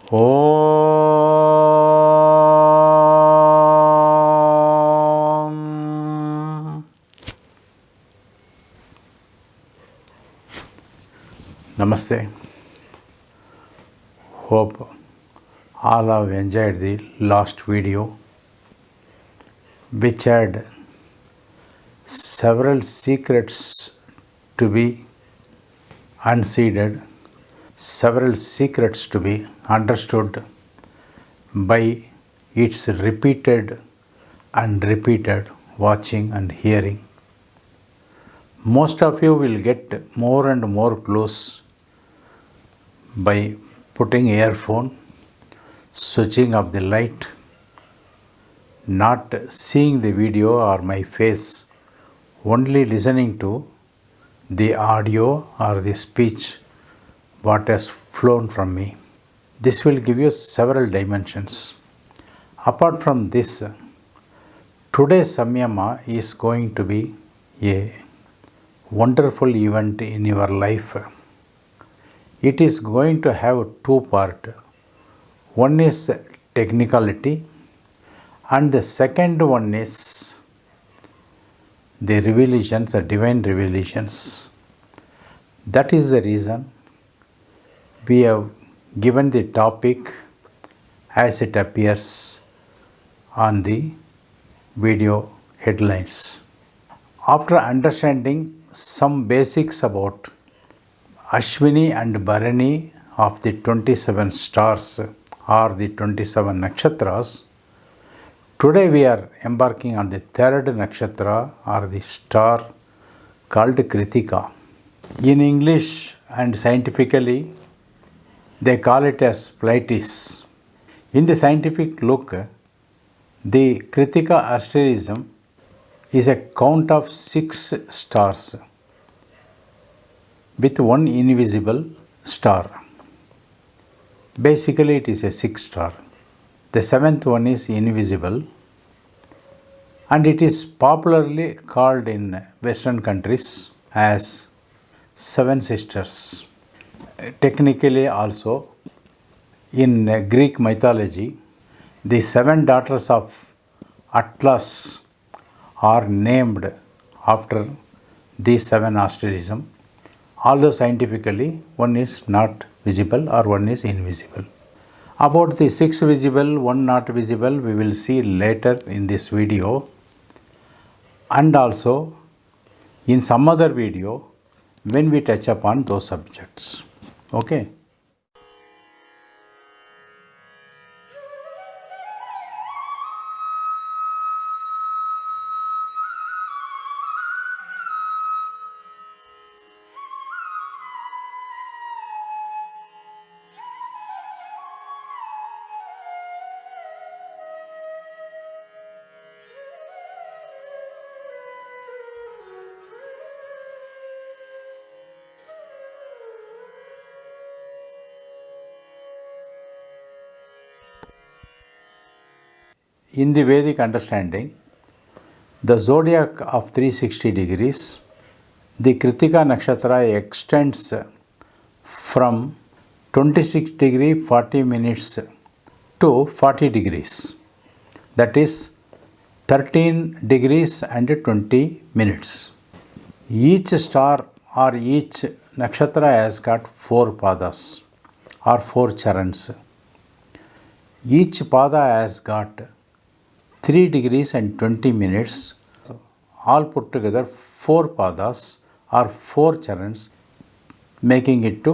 Om. Namaste. Hope all have enjoyed the last video, which had several secrets to be unseated, several secrets to be understood by its repeated and repeated watching and hearing. Most of you will get more and more clues by putting earphone, switching off the light, not seeing the video or my face, only listening to the audio or the speech what has flown from me. This will give you several dimensions. Apart from this, today's Samyama is going to be a wonderful event in your life. It is going to have two parts. One is technicality and the second one is the revelations, the divine revelations. That is the reason we have given the topic as it appears on the video headlines. After understanding some basics about Ashwini and Bharani of the 27 stars or the 27 Nakshatras, today we are embarking on the third Nakshatra or the star called Kritika. In English and scientifically, they call it as Pleiades. In the scientific look, the Kritika asterism is a count of 6 stars with one invisible star. Basically, it is a 6 star. The 7th one is invisible and it is popularly called in Western countries as 7 sisters. Technically also, in Greek mythology, the 7 daughters of Atlas are named after these 7 asterism. Although scientifically one is not visible or one is invisible. About the 6 visible, 1 not visible, we will see later in this video and also in some other video when we touch upon those subjects. Okay. In the Vedic understanding, the zodiac of 360 degrees, the Kritika Nakshatra extends from 26 degree 40 minutes to 40 degrees. That is 13 degrees and 20 minutes. Each star or each nakshatra has got 4 padas or 4 charans. Each pada has got 3 degrees and 20 minutes. All put together 4 padas or 4 charans, making it to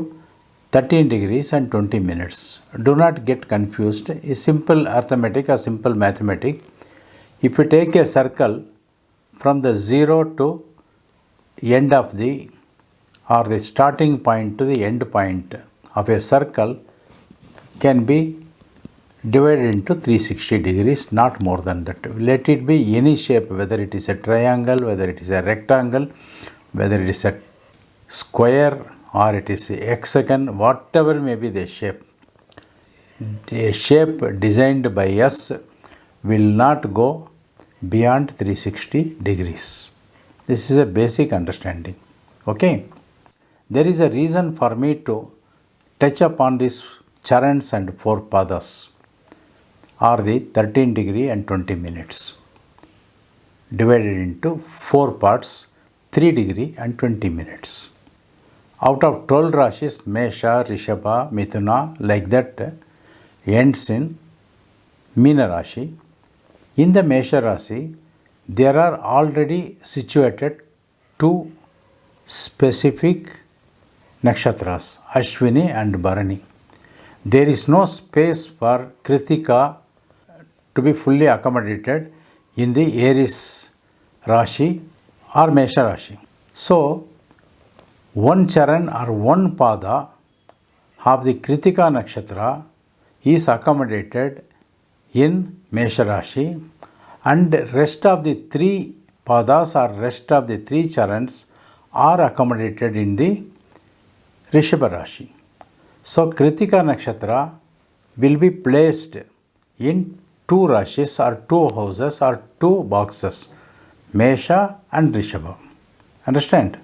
13 degrees and 20 minutes. Do not get confused. A simple arithmetic or simple mathematics. If you take a circle from the 0 to end of the or the starting point to the end point of a circle can be divided into 360 degrees, not more than that. Let it be any shape, whether it is a triangle, whether it is a rectangle, whether it is a square or it is a hexagon, whatever may be the shape. A shape designed by us will not go beyond 360 degrees. This is a basic understanding. Okay. There is a reason for me to touch upon this charans and 4 padas are the 13 degree and 20 minutes, divided into 4 parts, 3 degree and 20 minutes. Out of 12 Rashis, Mesha, Rishabha, Mithuna, like that, ends in Meena Rashi. In the Mesha Rashi, there are already situated 2 specific Nakshatras, Ashwini and Bharani. There is no space for Kritika to be fully accommodated in the Aries Rashi or Mesha Rashi. So, one charan or one pada of the Kritika Nakshatra is accommodated in Mesha Rashi, and rest of the 3 padas or rest of the 3 charans are accommodated in the Rishabha Rashi. So, Kritika Nakshatra will be placed in 2 Rashis or 2 houses or 2 boxes, Mesha and Rishabha. Understand?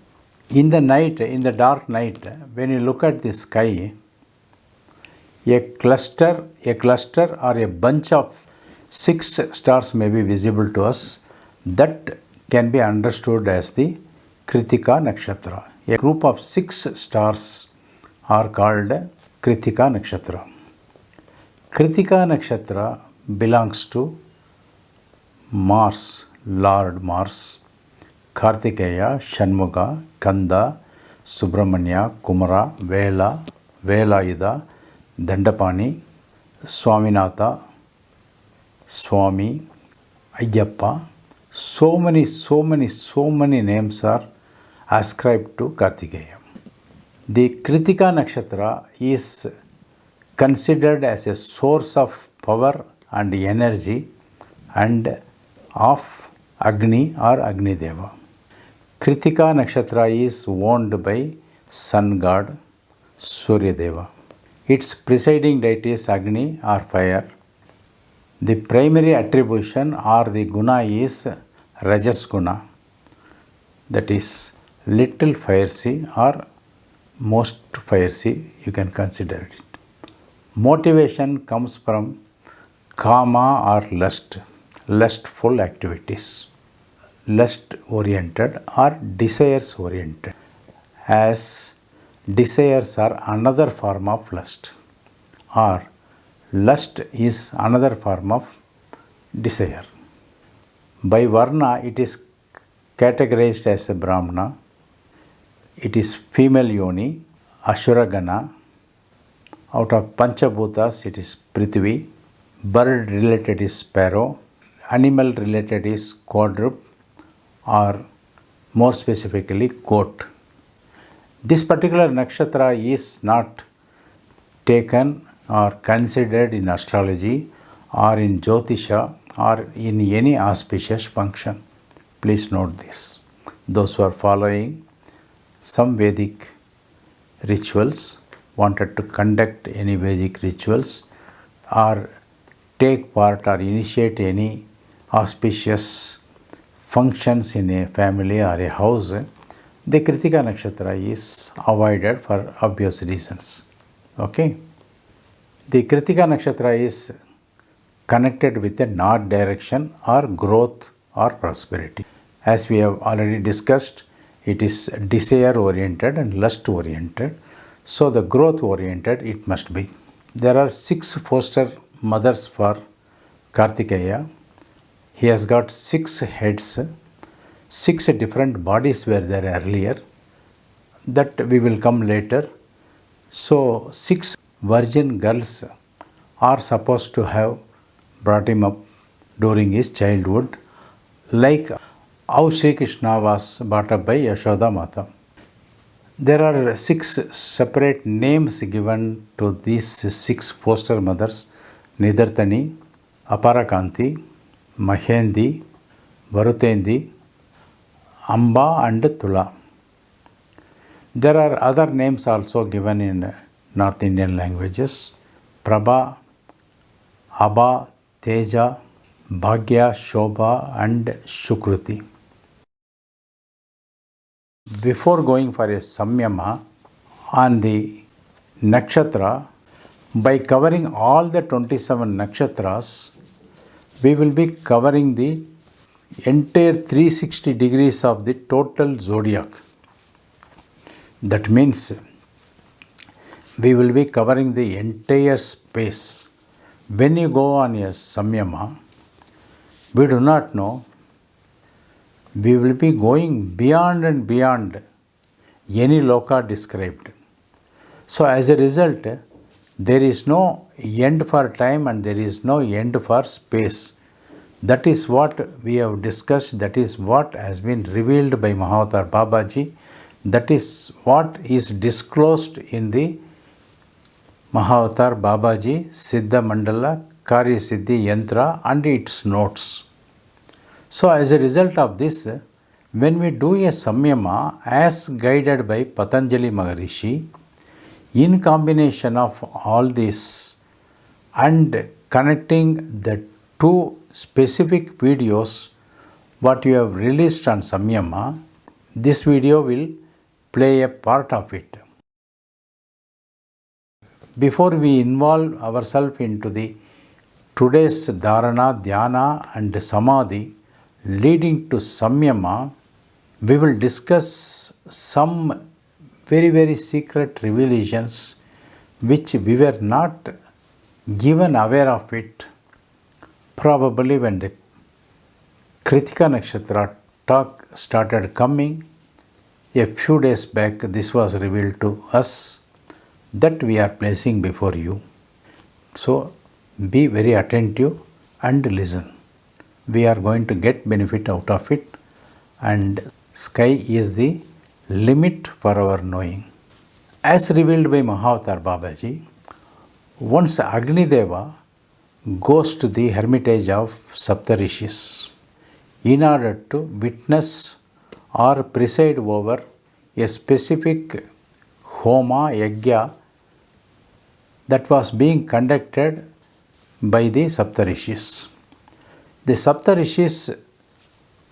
In the night, in the dark night, when you look at the sky, a cluster or a bunch of 6 stars may be visible to us. That can be understood as the Kritika Nakshatra. A group of 6 stars are called Kritika Nakshatra. Kritika Nakshatra belongs to Mars, Lord Mars, Kartikeya, Shanmuga, Kanda, Subramanya, Kumara, Vela, Velayuda, Dandapani, Swaminatha, Swami, Ayyappa. So many names are ascribed to Kartikeya. The Kritika Nakshatra is considered as a source of power and energy and of Agni or Agni Deva. Kritika Nakshatra is owned by Sun God, Surya Deva. Its presiding deity is Agni or fire. The primary attribution or the guna is Rajas Guna, that is little fiery or most fiery, you can consider it. Motivation comes from kama or lust, lustful activities, lust oriented or desires oriented, as desires are another form of lust, or lust is another form of desire. By Varna, it is categorized as a Brahmana. It is female yoni, Ashuragana. Out of Panchabhutas, it is Prithvi. Bird related is sparrow. Animal related is quadruped, or more specifically goat. This particular nakshatra is not taken or considered in astrology or in Jyotisha or in any auspicious function. Please note this. Those who are following some Vedic rituals, wanted to conduct any Vedic rituals or take part or initiate any auspicious functions in a family or a house, the Kritika Nakshatra is avoided for obvious reasons. Okay? The Kritika Nakshatra is connected with the north direction or growth or prosperity. As we have already discussed, it is desire oriented and lust oriented. So the growth oriented it must be. There are 6 foster mothers for Kartikeya. He has got 6 heads. 6 different bodies were there earlier. That we will come later. So 6 virgin girls are supposed to have brought him up during his childhood, like how Sri Krishna was brought up by Yashoda Mata. There are 6 separate names given to these 6 foster mothers: Nidartani, Aparakanti, Mahendi, Varutendi, Amba and Tula. There are other names also given in North Indian languages: Prabha, Abha, Teja, Bhagya, Shobha and Shukruti. Before going for a Samyama on the nakshatra, By covering all the 27 nakshatras, we will be covering the entire 360 degrees of the total zodiac. That means we will be covering the entire space. When you go on a Samyama, we do not know, we will be going beyond and beyond any loka described. So as a result, there is no end for time and there is no end for space. That is what we have discussed, that is what has been revealed by Mahavatar Babaji, that is what is disclosed in the Mahavatar Babaji Siddha Mandala Karya Siddhi Yantra and its notes. So as a result of this, when we do a Samyama as guided by Patanjali Maharishi, in combination of all this and connecting the two specific videos what you have released on Samyama, this video will play a part of it. Before we involve ourselves into the today's Dharana, Dhyana and Samadhi leading to Samyama, we will discuss some very secret revelations which we were not given aware of it. Probably when the Kritika Nakshatra talk started coming a few days back, this was revealed to us, that we are placing before you. So be very attentive and listen. We are going to get benefit out of it, and sky is the limit for our knowing. As revealed by Mahavatar Babaji, once Agni Deva goes to the hermitage of Saptarishis in order to witness or preside over a specific homa, yagya that was being conducted by the Saptarishis. The Saptarishis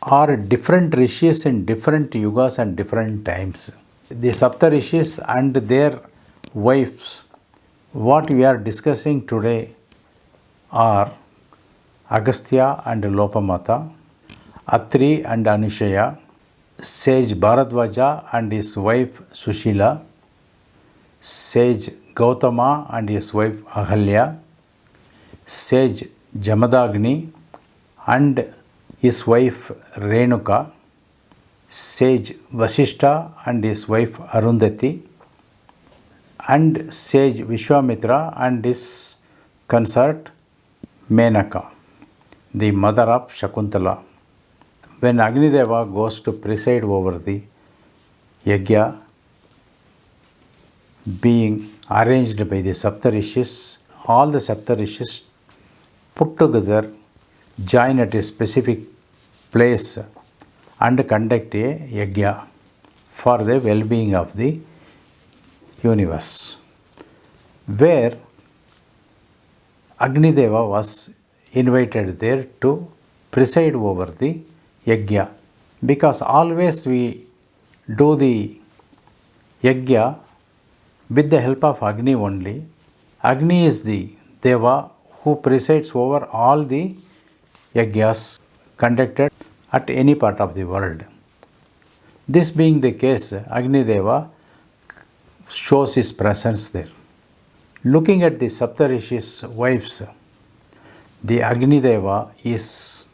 are different rishis in different yugas and different times. The Saptarishis and their wives, what we are discussing today, are Agastya and Lopamata, Atri and Anushaya, sage Bharadwaja and his wife Sushila, sage Gautama and his wife Ahalya, sage Jamadagni and his wife Renuka, sage Vasishta and his wife Arundhati, and sage Vishwamitra and his consort Menaka, the mother of Shakuntala. When Agni Deva goes to preside over the yagya being arranged by the Saptarishis, all the Saptarishis put together join at a specific place and conduct a yagya for the well-being of the universe, where Agni Deva was invited there to preside over the yagya, because always we do the yagya with the help of Agni only. Agni is the Deva who presides over all the yagyas conducted at any part of the world. This being the case, Agni Deva shows his presence there. Looking at the Saptarishis' wives, the Agni Deva is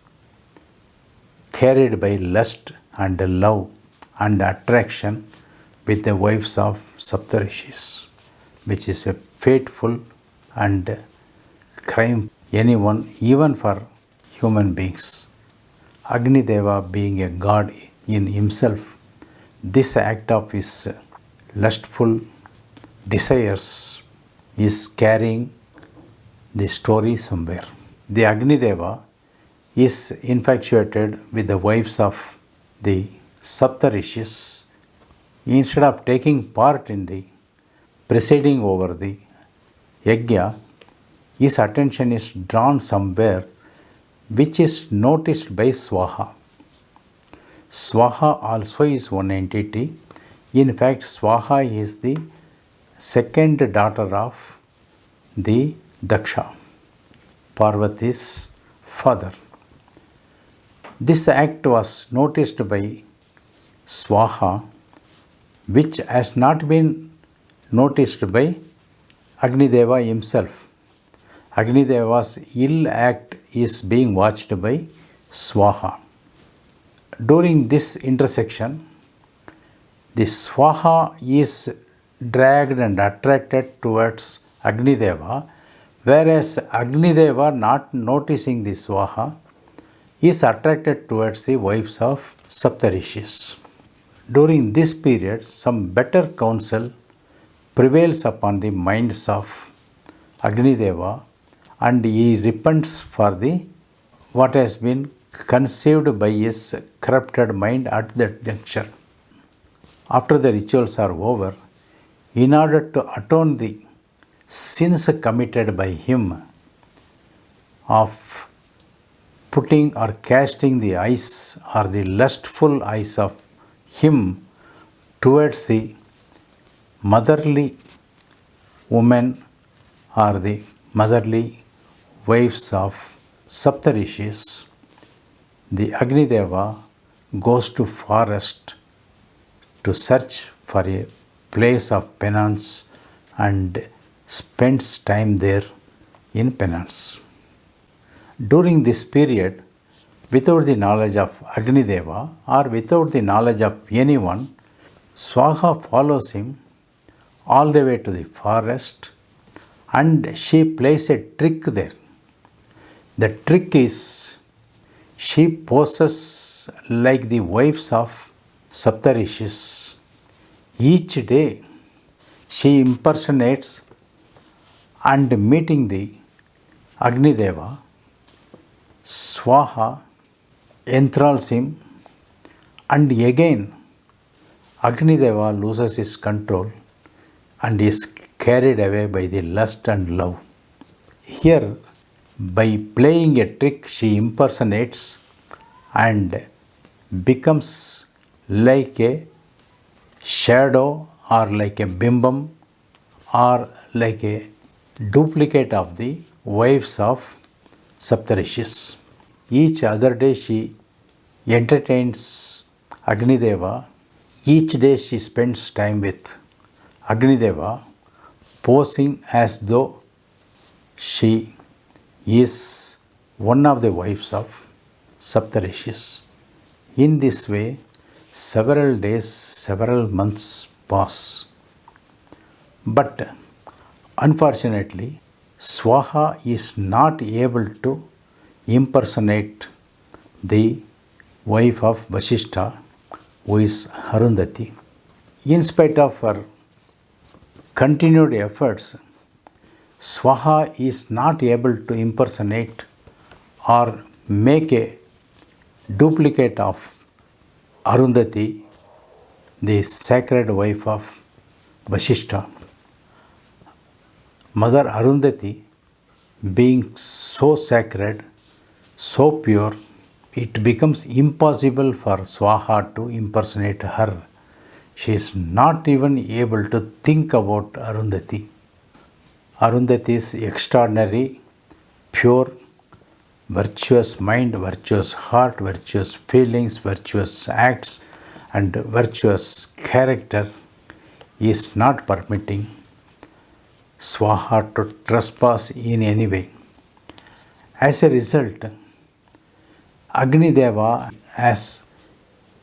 carried by lust and love and attraction with the wives of Saptarishis, which is a fateful and crime anyone, even for human beings. Agni Deva being a god in himself, this act of his lustful desires is carrying the story somewhere. The Agni Deva is infatuated with the wives of the Saptarishis. Instead of taking part in the presiding over the yagya, his attention is drawn somewhere which is noticed by Swaha. Swaha also is one entity. In fact, Swaha is the second daughter of the Daksha, Parvati's father. This act was noticed by Swaha, which has not been noticed by Agnideva himself. Agnideva's ill act is being watched by Swaha. During this intersection, the Swaha is dragged and attracted towards Agnideva, whereas Agnideva, not noticing the Swaha, is attracted towards the wives of Saptarishis. During this period, some better counsel prevails upon the minds of Agnideva, and he repents for what has been conceived by his corrupted mind at that juncture. After the rituals are over, in order to atone the sins committed by him of putting or casting the eyes or the lustful eyes of him towards the motherly women or the motherly wives of Saptarishis, the Agnideva goes to forest to search for a place of penance and spends time there in penance. During this period, without the knowledge of Agnideva or without the knowledge of anyone, Swaha follows him all the way to the forest, and she plays a trick there. The trick is she poses like the wives of Saptarishis. Each day she impersonates, and meeting the Agnideva, Swaha enthralls him, and again Agnideva loses his control and is carried away by the lust and love. Here, by playing a trick, she impersonates and becomes like a shadow or like a bimbam or like a duplicate of the wives of Saptarishis. Each other day she entertains Agnideva. Each day she spends time with Agnideva, posing as though she is one of the wives of Saptarishis. In this way, several days, several months pass. But unfortunately, Swaha is not able to impersonate the wife of Vasishtha, who is Arundhati. In spite of her continued efforts, Swaha is not able to impersonate or make a duplicate of Arundhati, the sacred wife of Vasishtha. Mother Arundhati, being so sacred, so pure, it becomes impossible for Swaha to impersonate her. She is not even able to think about Arundhati. Arundhati's extraordinary, pure, virtuous mind, virtuous heart, virtuous feelings, virtuous acts, and virtuous character is not permitting Swaha to trespass in any way. As a result, Agnideva has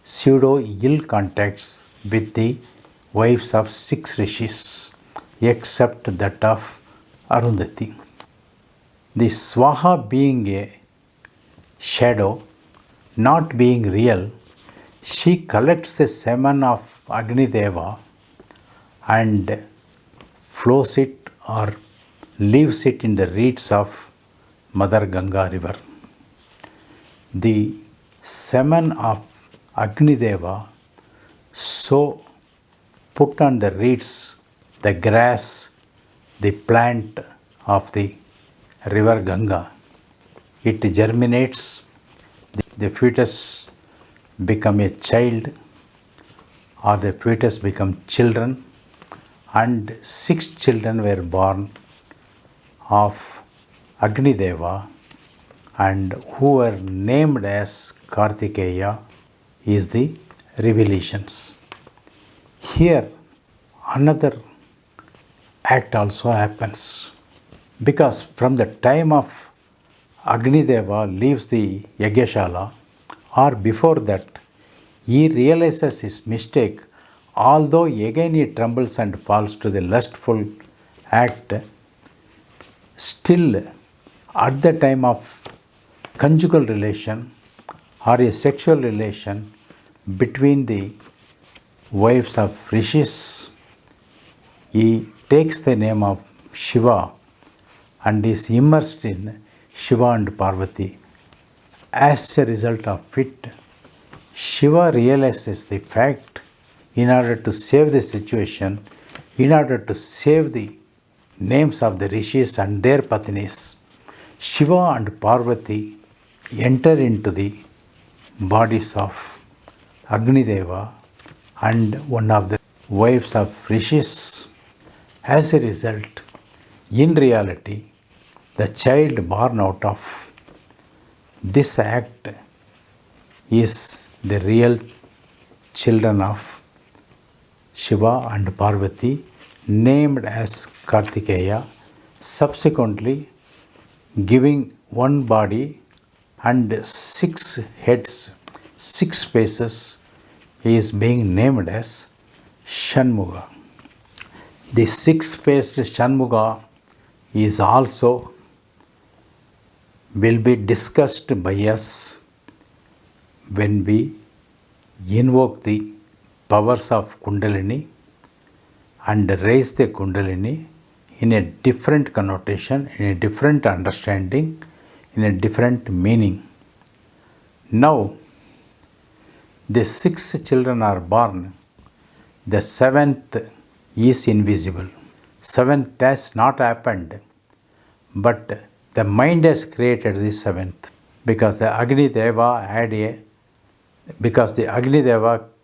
pseudo ill contacts with the wives of 6 rishis, except that of Arundhati. The Swaha, being a shadow, not being real, she collects the semen of Agnideva and flows it or leaves it in the reeds of Mother Ganga river. The semen of Agnideva so put on the reeds, the grass, the plant of the river Ganga. It germinates, the fetus become a child or the fetus become children, and 6 children were born of Agni Deva and who were named as Kartikeya is the revelations. Here another act also happens, because from the time of Agni Deva leaves the Yagyashala or before that, he realizes his mistake, although again he trembles and falls to the lustful act. Still, at the time of conjugal relation or a sexual relation between the wives of rishis, he takes the name of Shiva and is immersed in Shiva and Parvati. As a result of it, Shiva realizes the fact in order to save the situation, in order to save the names of the rishis and their patnis. Shiva and Parvati enter into the bodies of Agni Deva and one of the wives of rishis. As a result, in reality, the child born out of this act is the real children of Shiva and Parvati, named as Kartikeya, subsequently giving one body and 6 heads, 6 faces, is being named as Shanmuga. The 6-faced Shanmuga is also will be discussed by us when we invoke the powers of Kundalini and raise the Kundalini in a different connotation, in a different understanding, in a different meaning. Now, the 6 children are born. The 7th is invisible. 7th has not happened, but the mind has created the 7th, because the Agni Deva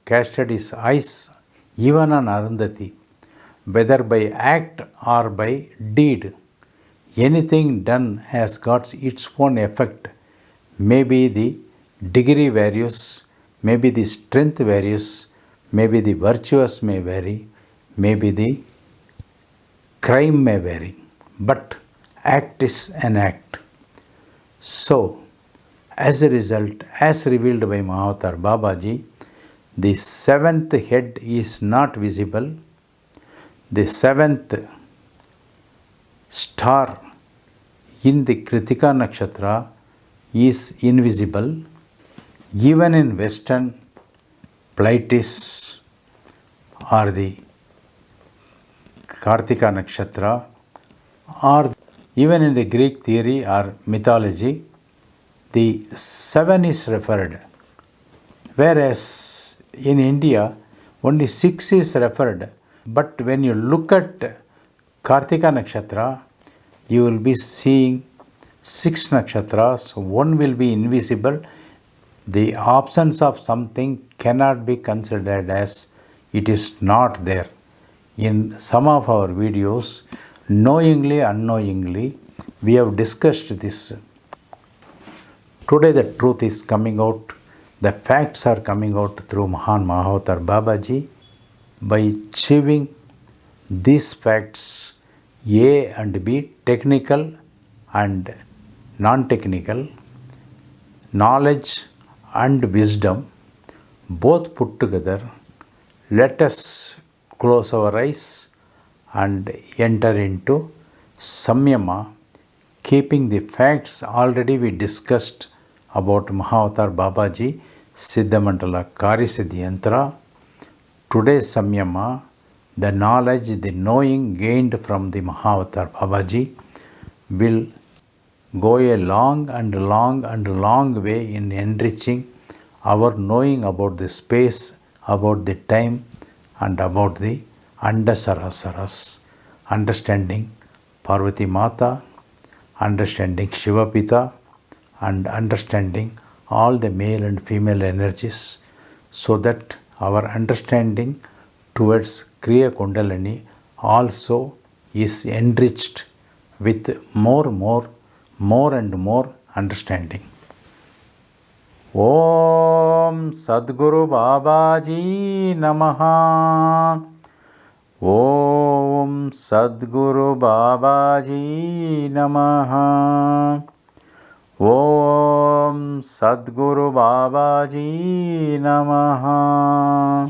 casted his eyes even on Arundhati, whether by act or by deed. Anything done has got its own effect. Maybe the degree varies, maybe the strength varies, maybe the virtuous may vary, maybe the crime may vary, but act is an act. So, as a result, as revealed by Mahavatar Babaji, the 7th head is not visible. The 7th star in the Kritika Nakshatra is invisible. Even in Western Pleiades or the Kartika Nakshatra, or even in the Greek theory or mythology, the 7 is referred, whereas in India only 6 is referred. But when you look at Kartika Nakshatra, you will be seeing 6 nakshatras, one will be invisible. The absence of something cannot be considered as it is not there. In some of our videos, knowingly, unknowingly, we have discussed this. Today the truth is coming out, the facts are coming out through Mahan Mahavatar Babaji. By achieving these facts, A and B, technical and non-technical, knowledge and wisdom, both put together, let us close our eyes and enter into Samyama, keeping the facts already we discussed about Mahavatar Babaji, Siddhamandala Karisiddhi Yantra. Today's Samyama, the knowledge, the knowing gained from the Mahavatar Babaji will go a long way in enriching our knowing about the space, about the time, and about the Andasarasaras, understanding Parvati Mata, understanding Shiva Pita, and understanding all the male and female energies, so that our understanding towards Kriya Kundalini also is enriched with more and more understanding. Om Sadguru Babaji Namaha. Om Sadguru Babaji Namaha. Om Sadguru Babaji Namaha.